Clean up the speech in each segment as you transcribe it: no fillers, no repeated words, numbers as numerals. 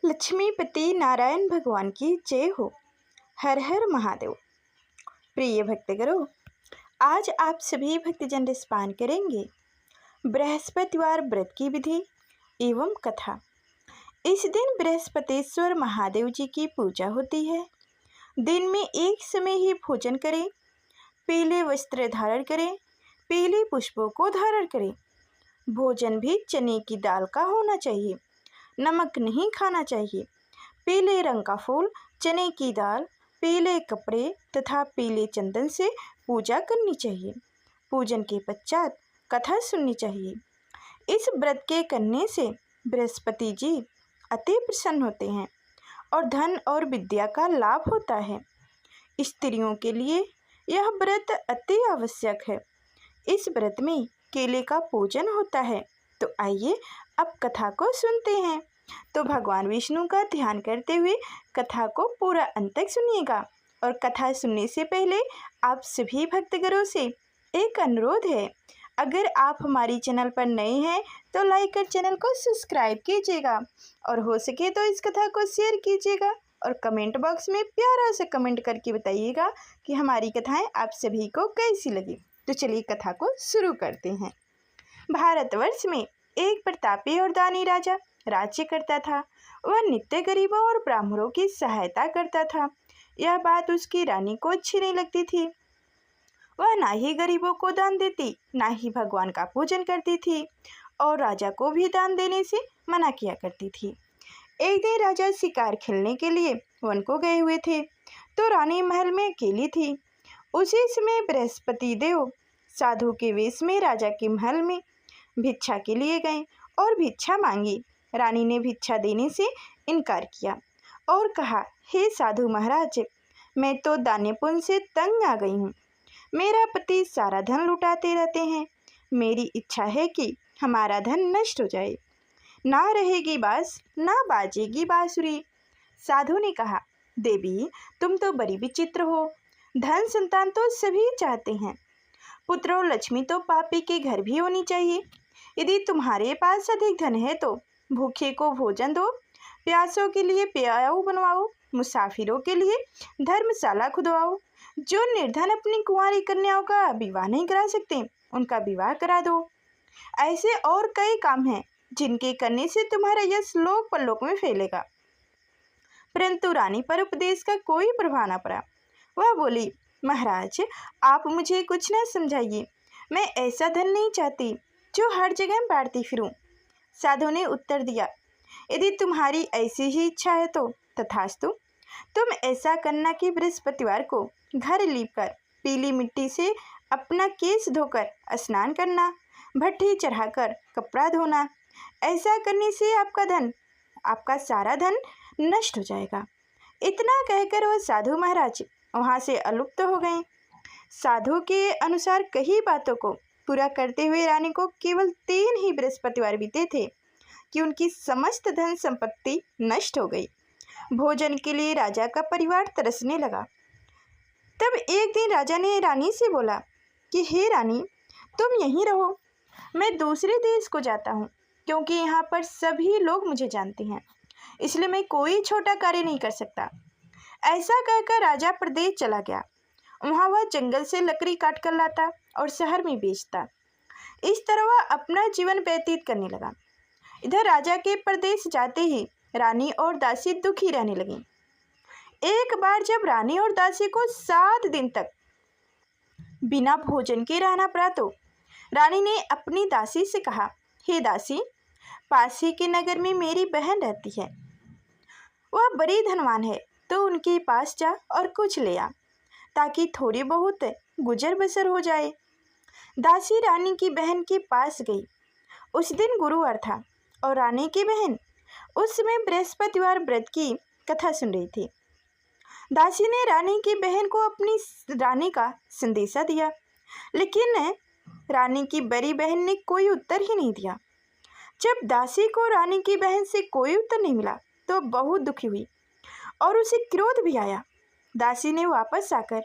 लक्ष्मीपति नारायण भगवान की जय हो। हर हर महादेव। प्रिय भक्तगणों, आज आप सभी भक्तजन रसपान करेंगे बृहस्पतिवार व्रत की विधि एवं कथा। इस दिन बृहस्पतिश्वर महादेव जी की पूजा होती है। दिन में एक समय ही भोजन करें, पीले वस्त्र धारण करें, पीले पुष्पों को धारण करें। भोजन भी चने की दाल का होना चाहिए, नमक नहीं खाना चाहिए। पीले रंग का फूल, चने की दाल, पीले कपड़े तथा पीले चंदन से पूजा करनी चाहिए। पूजन के पश्चात कथा सुननी चाहिए। इस व्रत के करने से बृहस्पति जी अति प्रसन्न होते हैं और धन और विद्या का लाभ होता है। स्त्रियों के लिए यह व्रत अति आवश्यक है। इस व्रत में केले का पूजन होता है। तो आइए अब कथा को सुनते हैं। तो भगवान विष्णु का ध्यान करते हुए कथा को पूरा अंत तक सुनिएगा। और कथा सुनने से पहले आप सभी भक्तगणों से एक अनुरोध है, अगर आप हमारी चैनल पर नए हैं तो लाइक कर चैनल को सब्सक्राइब कीजिएगा और हो सके तो इस कथा को शेयर कीजिएगा और कमेंट बॉक्स में प्यारा से कमेंट करके बताइएगा कि हमारी कथाएं आप सभी को कैसी लगी। तो चलिए कथा को शुरू करते हैं। भारतवर्ष में एक प्रतापी और दानी राजा राज्य करता था। वह नित्य गरीबों और ब्राह्मणों की सहायता करता था। यह बात उसकी रानी को अच्छी नहीं लगती थी। वह ना ही गरीबों को दान देती, ना ही भगवान का पूजन करती थी और राजा को भी दान देने से मना किया करती थी। एक दिन राजा शिकार खेलने के लिए वन को गए हुए थे तो रानी महल में अकेली थी। उसी समय बृहस्पति देव साधु के वेश में राजा के महल में भिक्षा के लिए गए और भिक्षा मांगी। रानी ने भिक्षा देने से इनकार किया और कहा, हे साधु महाराज, मैं तो दाने पुण्य से तंग आ गई हूँ। मेरा पति सारा धन लुटाते रहते हैं। मेरी इच्छा है कि हमारा धन नष्ट हो जाए। ना रहेगी बांस, ना बाजेगी बांसुरी। साधु ने कहा, देवी, तुम तो बड़ी विचित्र हो। धन संतान तो सभी चाहते हैं। पुत्र और लक्ष्मी तो पापी के घर भी होनी चाहिए। यदि तुम्हारे पास अधिक धन है तो भूखे को भोजन दो, प्यासों के लिए प्याऊ बनवाओ, मुसाफिरों के लिए धर्मशाला खुदवाओ। जो निर्धन अपनी कुंवारी कन्याओं का विवाह नहीं करा सकते, उनका विवाह करा दो। ऐसे और कई काम हैं जिनके करने से तुम्हारा यश लोक परलोक में फैलेगा। परंतु रानी पर उपदेश का कोई प्रभाव न पड़ा। वह बोली, महाराज, आप मुझे कुछ न समझाइए। मैं ऐसा धन नहीं चाहती जो हर जगह बांटती फिरूं। साधु ने उत्तर दिया, यदि तुम्हारी ऐसी ही इच्छा है तो तथास्तु। तुम ऐसा करना कि बृहस्पतिवार को घर लीपकर पीली मिट्टी से अपना केस धोकर स्नान करना, भट्ठी चढ़ाकर कपड़ा धोना। ऐसा करने से आपका सारा धन नष्ट हो जाएगा। इतना कहकर वह साधु महाराज वहाँ से अलुप्त हो गए। साधु के अनुसार कई बातों को पूरा करते हुए रानी को केवल 3 ही बृहस्पतिवार बीते थे कि उनकी समस्त धन संपत्ति नष्ट हो गई। भोजन के लिए राजा का परिवार तरसने लगा। तब एक दिन राजा ने रानी से बोला कि हे रानी, तुम यहीं रहो, मैं दूसरे देश को जाता हूँ, क्योंकि यहाँ पर सभी लोग मुझे जानते हैं, इसलिए मैं कोई छोटा कार्य नहीं कर सकता। ऐसा कहकर राजा प्रदेश चला गया। वहाँ वह जंगल से लकड़ी काट कर लाता और शहर में बेचता। इस तरह वह अपना जीवन व्यतीत करने लगा। इधर राजा के प्रदेश जाते ही रानी और दासी दुखी रहने लगी। एक बार जब रानी और दासी को 7 दिन तक बिना भोजन के रहना पड़ा तो रानी ने अपनी दासी से कहा, हे दासी, पास ही के नगर में मेरी बहन रहती है। वह बड़ी धनवान है, तो उनके पास जा और कुछ ले आ, ताकि थोड़ी बहुत गुजर बसर हो जाए। दासी रानी की बहन के पास गई। उस दिन गुरुवार था और रानी की बहन उस समय बृहस्पतिवार व्रत की कथा सुन रही थी। दासी ने रानी की बहन को अपनी रानी का संदेशा दिया, लेकिन रानी की बड़ी बहन ने कोई उत्तर ही नहीं दिया। जब दासी को रानी की बहन से कोई उत्तर नहीं मिला तो बहुत दुखी हुई और उसे क्रोध भी आया। दासी ने वापस आकर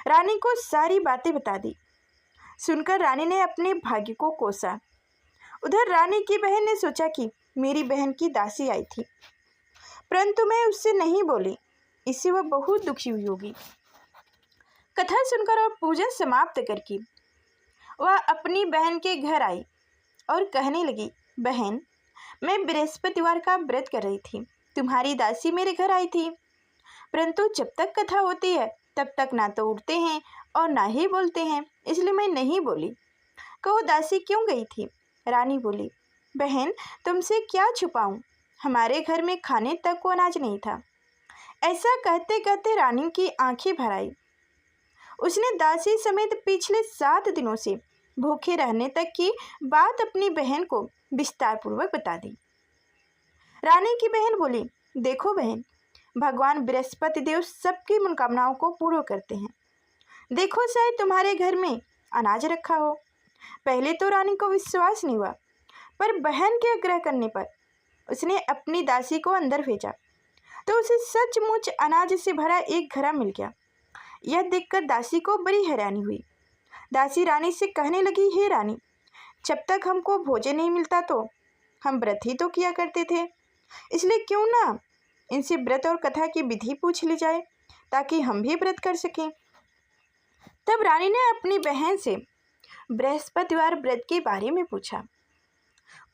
रानी को सारी बातें बता दी। सुनकर रानी ने अपने भाग्य को कोसा। उधर रानी की बहन ने सोचा कि मेरी बहन की दासी आई थी, परंतु मैं उससे नहीं बोली, इससे वह बहुत दुखी हुई होगी। कथा सुनकर और पूजन समाप्त करके वह अपनी बहन के घर आई और कहने लगी, बहन, मैं बृहस्पतिवार का व्रत कर रही थी। तुम्हारी दासी मेरे घर आई थी, परंतु जब तक कथा होती है तब तक ना तो उठते हैं और ना ही बोलते हैं, इसलिए मैं नहीं बोली। कहो दासी क्यों गई थी? रानी बोली, बहन, तुमसे क्या छुपाऊं, हमारे घर में खाने तक को अनाज नहीं था। ऐसा कहते कहते रानी की आंखें भर आई। उसने दासी समेत पिछले 7 दिनों से भूखे रहने तक की बात अपनी बहन को विस्तार पूर्वक बता दी। रानी की बहन बोली, देखो बहन, भगवान बृहस्पति देव सबकी मनोकामनाओं को पूर्ण करते हैं। देखो शायद तुम्हारे घर में अनाज रखा हो। पहले तो रानी को विश्वास नहीं हुआ, पर बहन के आग्रह करने पर उसने अपनी दासी को अंदर भेजा तो उसे सचमुच अनाज से भरा एक घड़ा मिल गया। यह देखकर दासी को बड़ी हैरानी हुई। दासी रानी से कहने लगी, हे रानी, जब तक हमको भोजन नहीं मिलता तो हम व्रत ही तो किया करते थे, इसलिए क्यों ना इनसे व्रत और कथा की विधि पूछ ली जाए ताकि हम भी व्रत कर सकें। तब रानी ने अपनी बहन से बृहस्पतिवार व्रत के बारे में पूछा।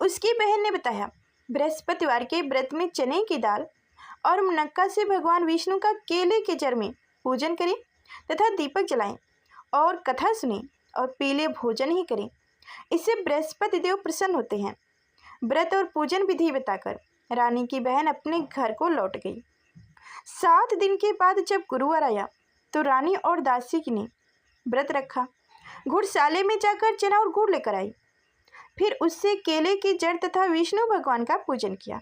उसकी बहन ने बताया, बृहस्पतिवार के व्रत में चने की दाल और मुनक्का से भगवान विष्णु का केले के जड़ में पूजन करें तथा दीपक जलाएं और कथा सुनें और पीले भोजन ही करें, इससे बृहस्पति देव प्रसन्न होते हैं। व्रत और पूजन विधि बताकर रानी की बहन अपने घर को लौट गई। 7 दिन के बाद जब गुरुवार आया तो रानी और दासी ने व्रत रखा। घुड़शाले में जाकर चना और गुड़ लेकर आई, फिर उससे केले की जड़ तथा विष्णु भगवान का पूजन किया।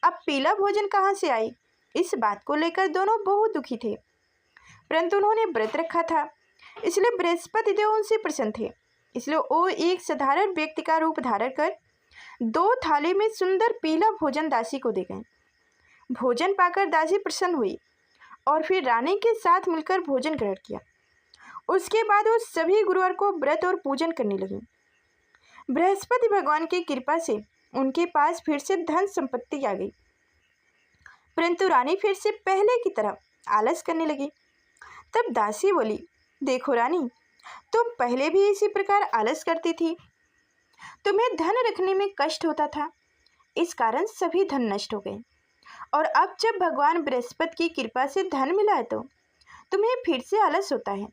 अब पीला भोजन कहाँ से आई, इस बात को लेकर दोनों बहुत दुखी थे, परंतु उन्होंने व्रत रखा था, इसलिए बृहस्पति देव उनसे प्रसन्न थे। इसलिए वो एक साधारण व्यक्ति का रूप धारण कर 2 थाली में सुंदर पीला भोजन दासी को दे गए। भोजन पाकर दासी प्रसन्न हुई और फिर रानी के साथ मिलकर भोजन ग्रहण किया। उसके बाद वो सभी गुरुवार को व्रत और पूजन करने लगी। बृहस्पति भगवान की कृपा से उनके पास फिर से धन संपत्ति आ गई, परंतु रानी फिर से पहले की तरह आलस करने लगी। तब दासी बोली, देखो रानी, तुम पहले भी इसी प्रकार आलस करती थी। तुम्हें धन रखने में कष्ट होता था, इस कारण सभी धन नष्ट हो गए, और अब जब भगवान बृहस्पति की कृपा से धन मिला है तो तुम्हें फिर से आलस होता है।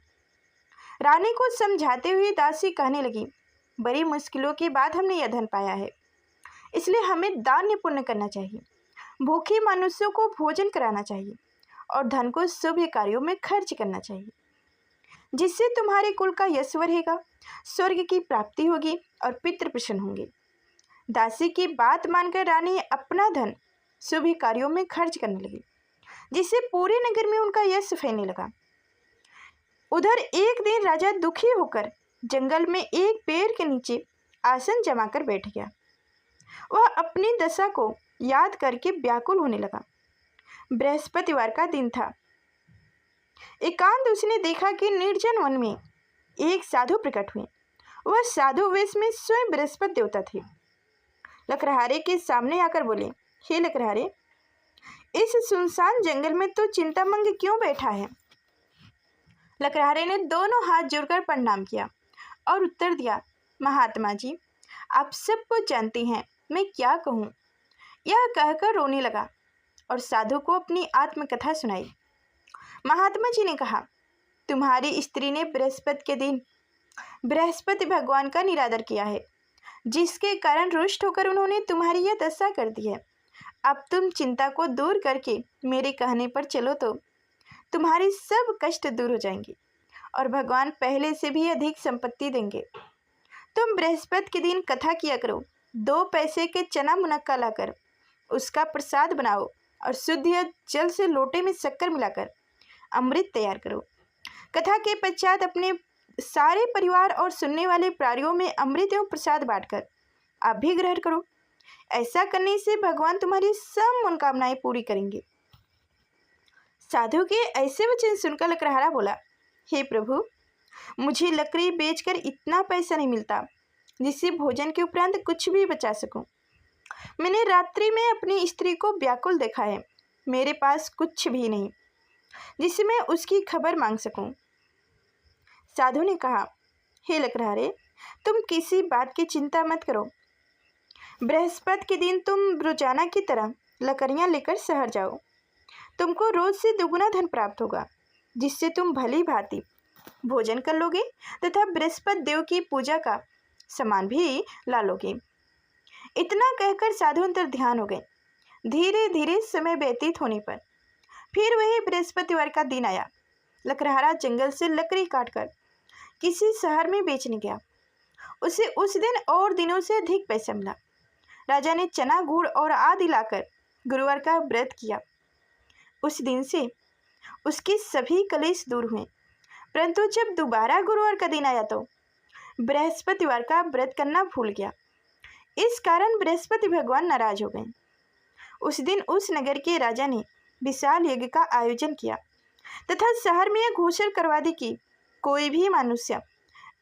रानी को समझाते हुए दासी कहने लगी, बड़ी मुश्किलों के बाद हमने यह धन पाया है, इसलिए हमें दान पुण्य करना चाहिए, भूखे मनुष्यों को भोजन कराना चाहिए और धन को शुभ कार्यों में खर्च करना चाहिए, जिससे तुम्हारे कुल का यश बढ़ेगा, स्वर्ग की प्राप्ति होगी और पितृ प्रसन्न होंगे। दासी की बात मानकर रानी अपना धन शुभ कार्यों में खर्च करने लगी, जिससे पूरे नगर में उनका यश फैलने लगा। उधर एक दिन राजा दुखी होकर जंगल में एक पेड़ के नीचे आसन जमाकर बैठ गया। वह अपनी दशा को याद करके व्याकुल होने लगा। बृहस्पतिवार का दिन था। एकांत उसने देखा कि निर्जन वन में एक साधु प्रकट हुए। वह साधु वेश में स्वयं बृहस्पति देवता थे। लकड़हारे के सामने आकर बोले, हे लकड़हारे, इस सुनसान जंगल में तो चिंतामंग क्यों बैठा है? लकड़हारे ने दोनों हाथ जोड़कर प्रणाम किया और उत्तर दिया, महात्मा जी, आप सब कुछ जानते हैं, मैं क्या कहूँ। यह कहकर रोने लगा और साधु को अपनी आत्मकथा सुनाई। महात्मा जी ने कहा, तुम्हारी स्त्री ने बृहस्पति के दिन बृहस्पति भगवान का निरादर किया है, जिसके कारण रुष्ट होकर उन्होंने तुम्हारी यह दशा कर दी है। अब तुम चिंता को दूर करके मेरे कहने पर चलो तो तुम्हारी सब कष्ट दूर हो जाएंगे और भगवान पहले से भी अधिक संपत्ति देंगे। तुम बृहस्पति के दिन कथा किया करो, 2 पैसे के चना मुनक्का लाकर उसका प्रसाद बनाओ और शुद्ध जल से लोटे में शक्कर मिलाकर अमृत तैयार करो। कथा के पश्चात अपने सारे परिवार और सुनने वाले प्राणियों में अमृत एवं प्रसाद बांटकर आप भी ग्रहण करो। ऐसा करने से भगवान तुम्हारी सब मनोकामनाएं पूरी करेंगे। साधु के ऐसे वचन सुनकर लकड़हारा बोला, हे प्रभु, मुझे लकड़ी बेचकर इतना पैसा नहीं मिलता जिससे भोजन के उपरांत कुछ भी बचा सकूं। मैंने रात्रि में अपनी स्त्री को व्याकुल देखा है मेरे पास कुछ भी नहीं जिससे मैं उसकी खबर मांग सकूं। साधु ने कहा, हे लकड़हारे, तुम किसी बात की चिंता मत करो। बृहस्पति के दिन तुम रोजाना की तरह लकड़ियां लेकर शहर जाओ। तुमको रोज से दुगुना धन प्राप्त होगा, जिससे तुम भली भांति भोजन कर लोगे तथा बृहस्पति देव की पूजा का सामान भी ला लोगे। इतना कहकर साधु अंतर ध्यान हो गए। धीरे धीरे समय व्यतीत होने पर फिर वही बृहस्पतिवार का दिन आया। लकड़हारा जंगल से लकड़ी काटकर किसी शहर में बेचने गया। उसे उस दिन और दिनों से अधिक पैसा मिला। राजा ने चना, गुड़ और आदि लाकर गुरुवार का व्रत किया। उस दिन से उसके सभी कलेश दूर हुए। परंतु जब दोबारा गुरुवार का दिन आया तो बृहस्पतिवार का व्रत करना भूल गया। इस कारण बृहस्पति भगवान नाराज हो गए। उस दिन उस नगर के राजा ने विशाल यज्ञ का आयोजन किया तथा शहर में यह घोषणा करवा दी कि कोई भी मनुष्य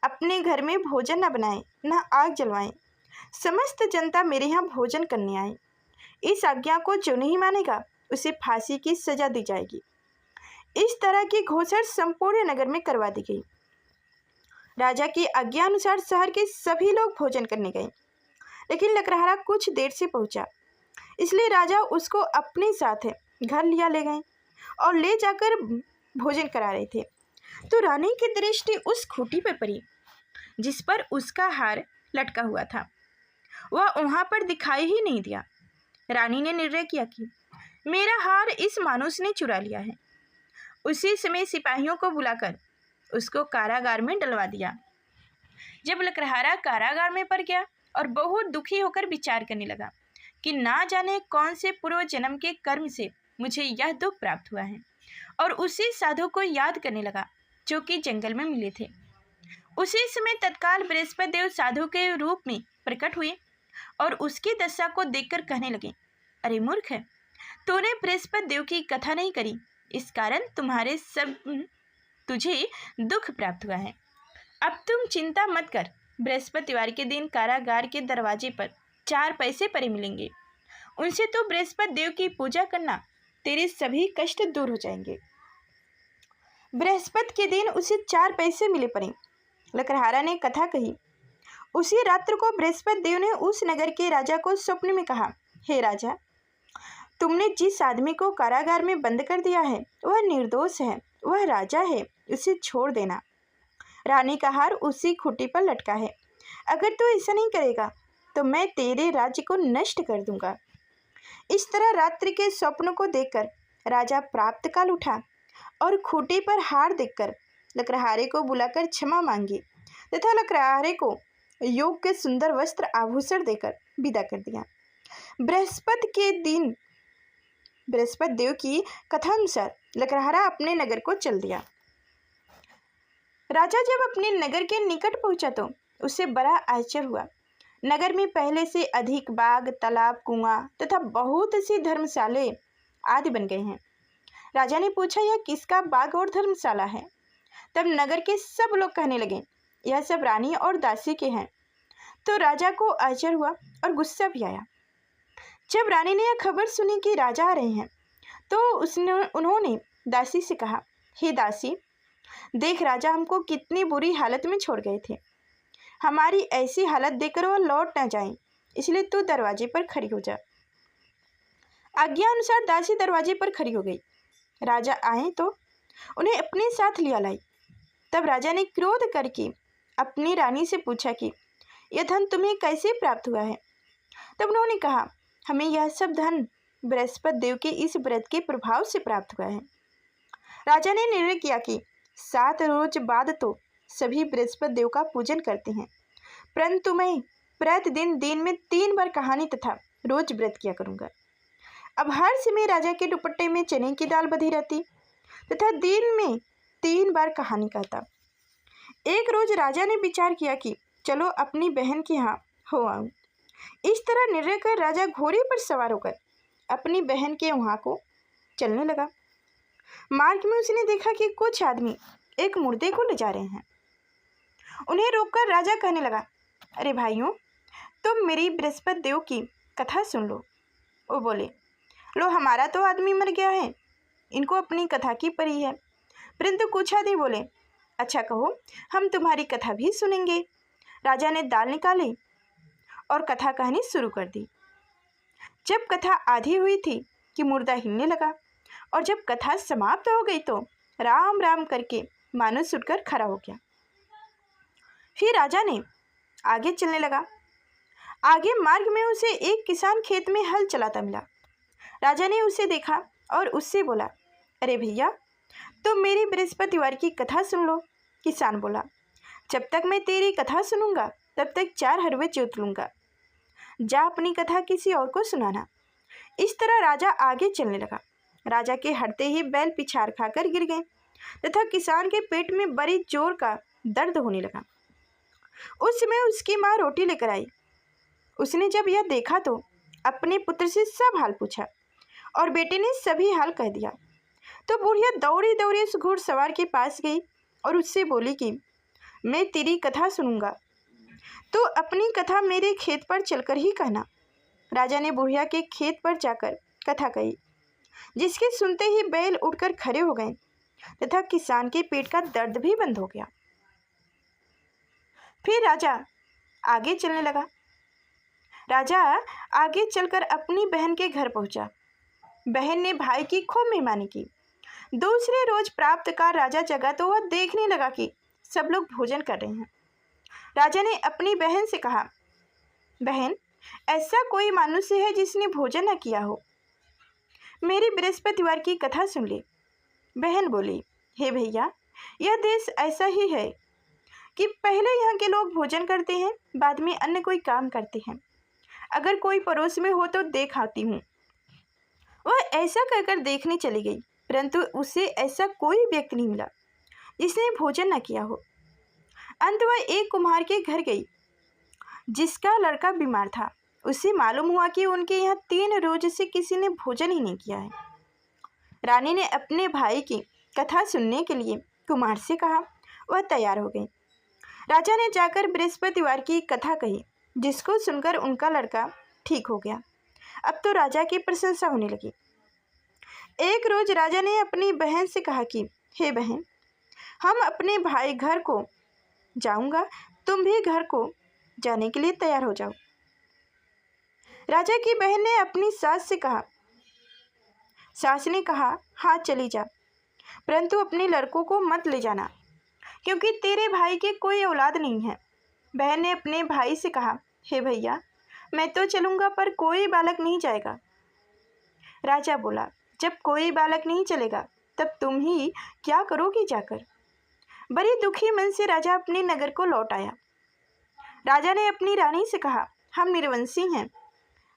अपने घर में भोजन न बनाए, न आग जलवाए। समस्त जनता मेरे यहाँ भोजन करने आए। इस आज्ञा को जो नहीं मानेगा उसे फांसी की सजा दी जाएगी। इस तरह की घोषणा संपूर्ण नगर में करवा दी गई। राजा की आज्ञा अनुसार शहर के सभी लोग भोजन करने गए, लेकिन लकड़हारा कुछ देर से पहुंचा, इसलिए राजा उसको अपने साथ घर ले गए और ले जाकर भोजन करा रहे थे। तो रानी की दृष्टि उस खूंटी पर पड़ी जिस पर उसका हार लटका हुआ था। वह वहां पर दिखाई ही नहीं दिया। रानी ने निर्णय किया कि मेरा हार इस मानुस ने चुरा लिया है। उसी समय सिपाहियों को बुलाकर उसको कारागार में डलवा दिया। जब लकड़हारा कारागार में पड़ गया और बहुत दुखी होकर विचार करने लगा कि ना जाने कौन से पूर्व जन्म के कर्म से मुझे यह दुख प्राप्त हुआ है, और उसी साधु को याद करने लगा जो कि जंगल में मिले थे। उसी समय तत्काल बृहस्पति देव साधु के रूप में प्रकट हुए और उसकी दशा को देखकर कहने लगे, अरे मूर्ख, तूने बृहस्पति देव की कथा नहीं करी, इस कारण तुझे दुख प्राप्त हुआ है। अब तुम चिंता मत कर। बृहस्पतिवार के दिन कारागार के दरवाजे पर 4 पैसे पड़े मिलेंगे। उनसे तो बृहस्पति देव की पूजा करना, तेरे सभी कष्ट दूर हो जाएंगे। बृहस्पति के दिन उसे 4 पैसे मिले पड़े। लकड़हारा ने कथा कही। उसी रात्र को बृहस्पति देव ने उस नगर के राजा को स्वप्न में कहा, हे राजा, तुमने जिस आदमी को कारागार में बंद कर दिया है वह निर्दोष है, वह राजा है, उसे छोड़ देना। रानी का हार उसी खूंटी पर लटका है। अगर तू ऐसा नहीं करेगा तो मैं तेरे राज्य को नष्ट कर दूंगा। इस तरह रात्रि के स्वप्न को देखकर राजा प्राप्त काल उठा और खूंटी पर हार देखकर लकड़हारे को बुलाकर क्षमा मांगी तथा लकड़हारे को योग्य सुंदर वस्त्र आभूषण देकर विदा कर दिया। बृहस्पति देव की कथानुसार लकड़हारा अपने नगर को चल दिया। राजा जब अपने नगर के निकट पहुंचा तो उसे बड़ा आश्चर्य हुआ। नगर में पहले से अधिक बाग, तालाब, कुआं तथा बहुत सी धर्मशाले आदि बन गए हैं। राजा ने पूछा, यह किसका बाग और धर्मशाला है? तब नगर के सब लोग कहने लगे, यह सब रानी और दासी के हैं। तो राजा को आश्चर्य हुआ और गुस्सा भी आया। जब रानी ने यह खबर सुनी कि राजा आ रहे हैं तो उन्होंने दासी से कहा, हे दासी, देख राजा हमको कितनी बुरी हालत में छोड़ गए थे। हमारी ऐसी हालत देखकर वह लौट न जाए, इसलिए तू दरवाजे पर खड़ी हो जा। आज्ञा अनुसार दासी दरवाजे पर खड़ी हो गई। राजा आए तो उन्हें अपने साथ लिया लाई। तब राजा ने क्रोध करके अपनी रानी से पूछा कि यह धन तुम्हें कैसे प्राप्त हुआ है? तब उन्होंने कहा, हमें यह सब धन बृहस्पति देव के इस व्रत के प्रभाव से प्राप्त हुआ है। राजा ने निर्णय किया कि 7 रोज बाद तो सभी बृहस्पति देव का पूजन करते हैं, परंतु मैं प्रतिदिन दिन में 3 बार कहानी तथा रोज व्रत किया करूँगा। अब हर समय राजा के दुपट्टे में चने की दाल बधी रहती तथा दिन में 3 बार कहानी कहता। एक रोज राजा ने विचार किया कि चलो अपनी बहन के यहाँ हो आऊँ। इस तरह निर्णय कर राजा घोड़े पर सवार होकर अपनी बहन के वहाँ को चलने लगा। मार्ग में उसने देखा कि कुछ आदमी एक मुर्दे को ले जा रहे हैं। उन्हें रोककर राजा कहने लगा, अरे भाइयों, तुम मेरी बृहस्पति देव की कथा सुन लो। वो बोले, लो हमारा तो आदमी मर गया है, इनको अपनी कथा की परी है। परंतु कुछ आदमी बोले, अच्छा कहो, हम तुम्हारी कथा भी सुनेंगे। राजा ने दाल निकाली और कथा कहनी शुरू कर दी। जब कथा आधी हुई थी कि मुर्दा हिलने लगा, और जब कथा समाप्त हो गई तो राम राम करके मानुस उठकर खड़ा हो गया। फिर राजा ने आगे चलने लगा। आगे मार्ग में उसे एक किसान खेत में हल चलाता मिला। राजा ने उसे देखा और उससे बोला, अरे भैया, तुम मेरी बृहस्पतिवार की कथा सुन लो। किसान बोला, जब तक मैं तेरी कथा सुनूंगा तब तक 4 हरवे जोत लूंगा। जा अपनी कथा किसी और को सुनाना। इस तरह राजा आगे चलने लगा। राजा के हटते ही बैल पिछाड़ खाकर गिर गए तथा किसान के पेट में बड़ी जोर का दर्द होने लगा। उस समय उसकी माँ रोटी लेकर आई। उसने जब यह देखा तो अपने पुत्र से सब हाल पूछा और बेटे ने सभी हाल कह दिया। तो बुढ़िया दौड़ी दौड़ी उस घुड़सवार के पास गई और उससे बोली कि मैं तेरी कथा सुनूंगा, तो अपनी कथा मेरे खेत पर चलकर ही कहना। राजा ने बुढ़िया के खेत पर जाकर कथा कही, जिसके सुनते ही बैल उठकर खड़े हो गए तथा किसान के पेट का दर्द भी बंद हो गया। फिर राजा आगे चलने लगा। राजा आगे चलकर अपनी बहन के घर पहुंचा। बहन ने भाई की खूब मेहमानी की। दूसरे रोज प्राप्तकार राजा जगा तो वह देखने लगा कि सब लोग भोजन कर रहे हैं। राजा ने अपनी बहन से कहा, बहन, ऐसा कोई मनुष्य है जिसने भोजन न किया हो? मेरी बृहस्पतिवार की कथा सुन ले। बहन बोली, हे भैया, यह देश ऐसा ही है कि पहले यहाँ के लोग भोजन करते हैं, बाद में अन्य कोई काम करते हैं। अगर कोई पड़ोस में हो तो देख आती हूँ। वह ऐसा कहकर देखने चली गई, परंतु उसे ऐसा कोई व्यक्ति नहीं मिला जिसने भोजन न किया हो। अंत वह एक कुम्हार के घर गई जिसका लड़का बीमार था। उसे मालूम हुआ कि उनके यहाँ 3 रोज से किसी ने भोजन ही नहीं किया है। रानी ने अपने भाई की कथा सुनने के लिए कुम्हार से कहा। वह तैयार हो गई। राजा ने जाकर बृहस्पतिवार की कथा कही, जिसको सुनकर उनका लड़का ठीक हो गया। अब तो राजा की प्रशंसा होने लगी। एक रोज राजा ने अपनी बहन से कहा कि हे बहन, हम अपने भाई घर को जाऊंगा, तुम भी घर को जाने के लिए तैयार हो जाओ। राजा की बहन ने अपनी सास से कहा। सास ने कहा, हाँ चली जा, परंतु अपने लड़कों को मत ले जाना, क्योंकि तेरे भाई के कोई औलाद नहीं है। बहन ने अपने भाई से कहा, हे भैया, मैं तो चलूँगा पर कोई बालक नहीं जाएगा। राजा बोला, जब कोई बालक नहीं चलेगा तब तुम ही क्या करोगी जाकर? बड़ी दुखी मन से राजा अपने नगर को लौट आया। राजा ने अपनी रानी से कहा, हम निर्वंशी हैं,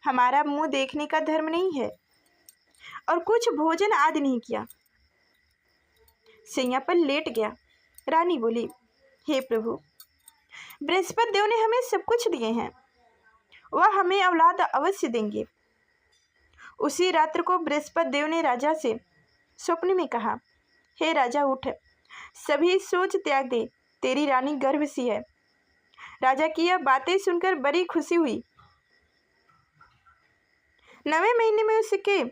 हमारा मुंह देखने का धर्म नहीं है और कुछ भोजन आदि नहीं किया। सैया पर लेट गया। रानी बोली, हे प्रभु, बृहस्पति देव ने हमें सब कुछ दिए हैं, वह हमें औलाद अवश्य देंगे। उसी रात्र को बृहस्पति देव ने राजा से स्वप्न में कहा, हे राजा, उठ, सभी सोच त्याग दे, तेरी रानी गर्भ सी है। राजा की यह बातें सुनकर बड़ी खुशी हुई। 9वें महीने में उसके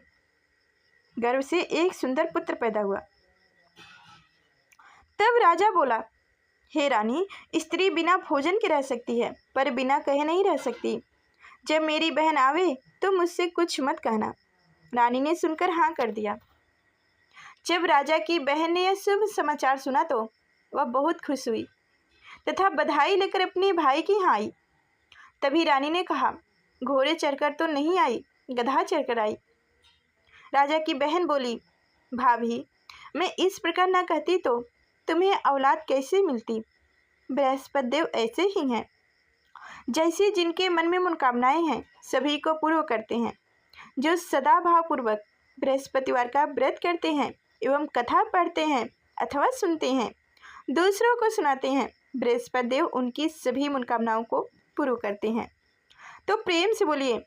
गर्भ से एक सुंदर पुत्र पैदा हुआ। तब राजा बोला, हे रानी, स्त्री बिना भोजन के रह सकती है, पर बिना कहे नहीं रह सकती। जब मेरी बहन आवे तो मुझसे कुछ मत कहना। रानी ने सुनकर हाँ कर दिया। जब राजा की बहन ने यह शुभ समाचार सुना तो वह बहुत खुश हुई तथा बधाई लेकर अपने भाई की यहाँ आई। तभी रानी ने कहा, घोड़े चढ़कर तो नहीं आई, गधा चढ़कर आई। राजा की बहन बोली, भाभी, मैं इस प्रकार ना कहती तो तुम्हें औलाद कैसे मिलती? बृहस्पति देव ऐसे ही हैं, जैसे जिनके मन में मनोकामनाएं हैं सभी को पूर्ण करते हैं। जो सदा भावपूर्वक बृहस्पतिवार का व्रत करते हैं एवं कथा पढ़ते हैं अथवा सुनते हैं, दूसरों को सुनाते हैं, बृहस्पति देव उनकी सभी मनोकामनाओं को पूर्ण करते हैं। तो प्रेम से बोलिए,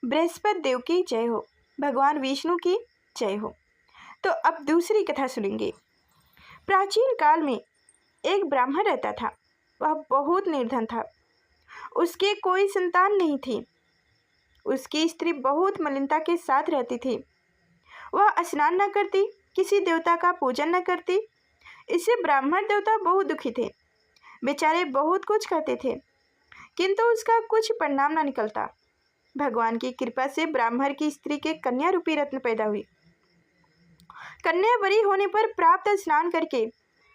बृहस्पति देव की जय हो, भगवान विष्णु की जय हो। तो अब दूसरी कथा सुनेंगे। प्राचीन काल में एक ब्राह्मण रहता था। वह बहुत निर्धन था। उसके कोई संतान नहीं थी। उसकी स्त्री बहुत मलिनता के साथ रहती थी। वह स्नान न करती, किसी देवता का पूजन न करती। इससे ब्राह्मण देवता बहुत दुखी थे। बेचारे बहुत कुछ करते थे, किंतु उसका कुछ परिणाम न निकलता। भगवान की कृपा से ब्राह्मण की स्त्री के कन्या रूपी रत्न पैदा हुई। कन्या बड़ी होने पर प्राप्त स्नान करके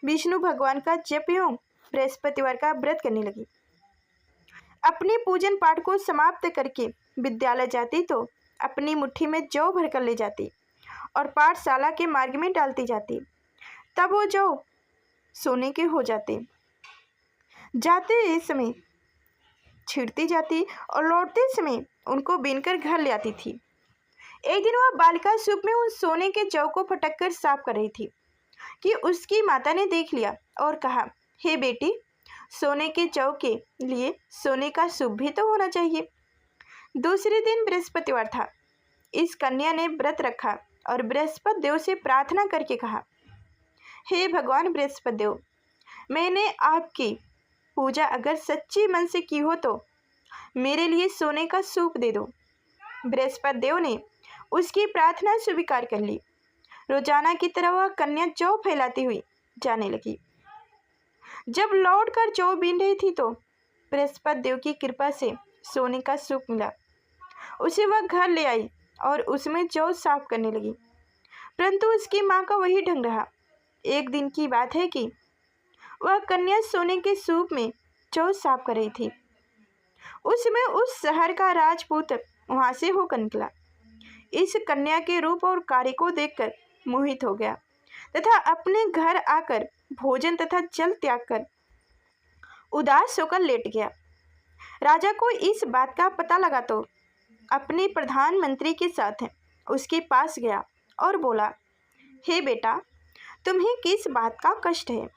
विष्णु भगवान का जप एवं बृहस्पतिवार का व्रत करने लगी। अपने पूजन पाठ को समाप्त करके विद्यालय जाती तो अपनी मुट्ठी में जौ भरकर ले जाती और पाठशाला के मार्ग में डालती जाती। तब वो जौ सोने के हो जाते समय छिड़ती जाती और लौटते समय उनको बीनकर घर ले आती थी। एक दिन वह बालिका सूप में उस सोने के जौ को फटक कर साफ कर रही थी कि उसकी माता ने देख लिया और कहा, हे बेटी, सोने के जौ के लिए सोने का सूप भी तो होना चाहिए। दूसरे दिन बृहस्पतिवार था। इस कन्या ने व्रत रखा और बृहस्पति देव से प्रार्थना करके कहा, हे भगवान बृहस्पति देव, मैंने आपकी पूजा अगर सच्ची मन से की हो तो मेरे लिए सोने का सूप दे दो। बृहस्पति देव ने उसकी प्रार्थना स्वीकार कर ली। रोजाना की तरह वह कन्या जौ फैलाती हुई जाने लगी। जब लौटकर जौ बीन रही थी तो बृहस्पति देव की कृपा से सोने का सूप मिला। उसे वह घर ले आई और उसमें जौ साफ करने लगी, परंतु उसकी माँ का वही ढंग रहा। एक दिन की बात है कि वह कन्या सोने के सूप में जौ साफ कर रही थी। उसमें उस शहर का राजपूत वहां से होकर निकला। इस कन्या के रूप और कार्य को देखकर मोहित हो गया तथा अपने घर आकर भोजन तथा जल त्याग कर उदास होकर लेट गया। राजा को इस बात का पता लगा तो अपने प्रधानमंत्री के साथ उसके पास गया और बोला, हे बेटा, तुम्हें किस बात का कष्ट है?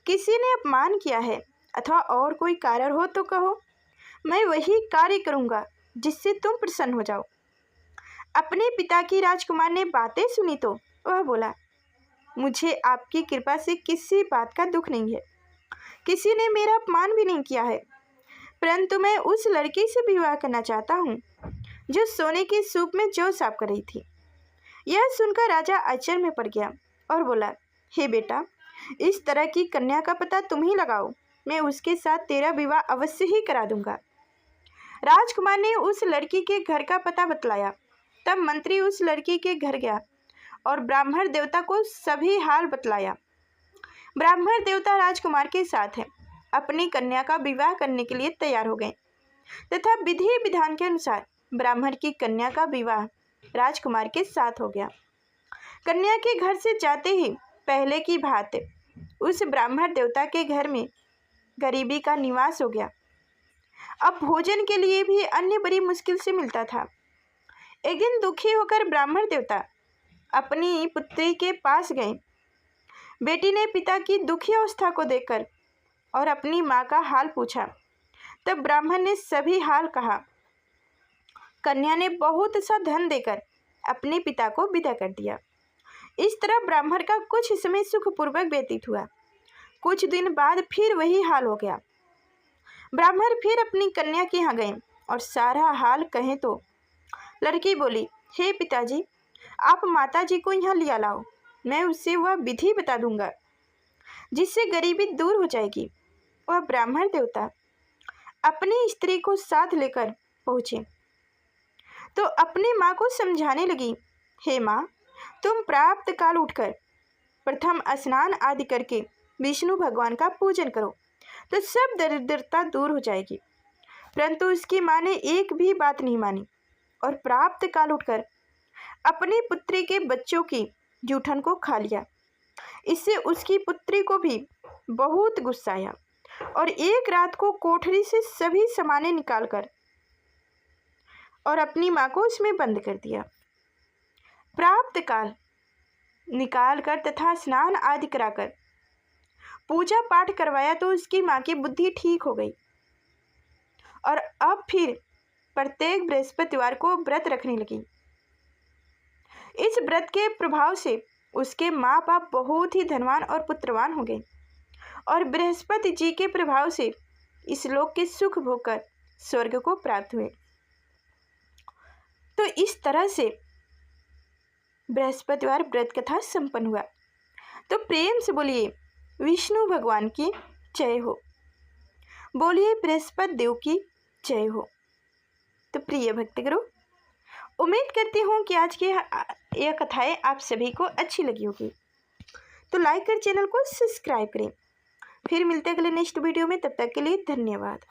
किसी ने अपमान किया है अथवा और कोई कारण हो तो कहो, मैं वही कार्य करूँगा जिससे तुम प्रसन्न हो जाओ। अपने पिता की राजकुमार ने बातें सुनी तो वह बोला, मुझे आपकी कृपा से किसी बात का दुख नहीं है। किसी ने मेरा अपमान भी नहीं किया है, परंतु मैं उस लड़की से विवाह करना चाहता हूँ जो सोने के सूप में जौ साफ कर रही थी। यह सुनकर राजा आश्चर्य में पड़ गया और बोला, हे बेटा, इस तरह की कन्या का पता तुम ही लगाओ, मैं उसके साथ तेरा विवाह अवश्य ही करा दूंगा। राजकुमार ने उस लड़की के घर का पता बतलाया। तब मंत्री उस लड़की के घर गया और ब्राह्मण देवता को सभी हाल बतलाया। ब्राह्मण देवता राजकुमार के साथ अपनी कन्या का विवाह करने के लिए तैयार हो गए तथा विधि विधान के अनुसार ब्राह्मण की कन्या का विवाह राजकुमार के साथ हो गया। कन्या के घर से जाते ही पहले की भांति उस ब्राह्मण देवता के घर में गरीबी का निवास हो गया। अब भोजन के लिए भी अन्य बड़ी मुश्किल से मिलता था। एक दिन दुखी होकर ब्राह्मण देवता अपनी पुत्री के पास गए। बेटी ने पिता की दुखी अवस्था को देखकर और अपनी माँ का हाल पूछा। तब ब्राह्मण ने सभी हाल कहा। कन्या ने बहुत सा धन देकर अपने पिता को विदा कर दिया। इस तरह ब्राह्मण का कुछ समय सुखपूर्वक व्यतीत हुआ। कुछ दिन बाद फिर वही हाल हो गया। ब्राह्मण फिर अपनी कन्या के यहाँ गए और सारा हाल कहें तो लड़की बोली, हे पिताजी, आप माताजी को यहाँ लिया लाओ, मैं उससे वह विधि बता दूंगा जिससे गरीबी दूर हो जाएगी। वह ब्राह्मण देवता अपनी स्त्री को साथ लेकर पहुँचे तो अपनी माँ को समझाने लगी, हे माँ, तुम प्राप्त काल उठकर प्रथम स्नान आदि करके विष्णु भगवान का पूजन करो तो सब दरिद्रता दूर हो जाएगी। परंतु उसकी माँ ने एक भी बात नहीं मानी और प्राप्त काल उठकर अपनी पुत्री के बच्चों की जूठन को खा लिया। इससे उसकी पुत्री को भी बहुत गुस्सा आया और एक रात को कोठरी से सभी सामानें निकालकर और अपनी माँ को उसमें बंद कर दिया। प्राप्त काल निकालकर तथा स्नान आदि कराकर पूजा पाठ करवाया तो उसकी माँ की बुद्धि ठीक हो गई और अब फिर प्रत्येक बृहस्पतिवार को व्रत रखने लगी। इस व्रत के प्रभाव से उसके माँ बाप बहुत ही धनवान और पुत्रवान हो गए और बृहस्पति जी के प्रभाव से इस लोक के सुख भोगकर स्वर्ग को प्राप्त हुए। तो इस तरह से बृहस्पतिवार व्रत कथा संपन्न हुआ। तो प्रेम से बोलिए विष्णु भगवान की जय हो, बोलिए बृहस्पति देव की जय हो। तो प्रिय भक्तगणों, उम्मीद करती हूँ कि आज की यह कथाएं आप सभी को अच्छी लगी होगी। तो लाइक कर चैनल को सब्सक्राइब करें। फिर मिलते हैं अगले नेक्स्ट वीडियो में, तब तक के लिए धन्यवाद।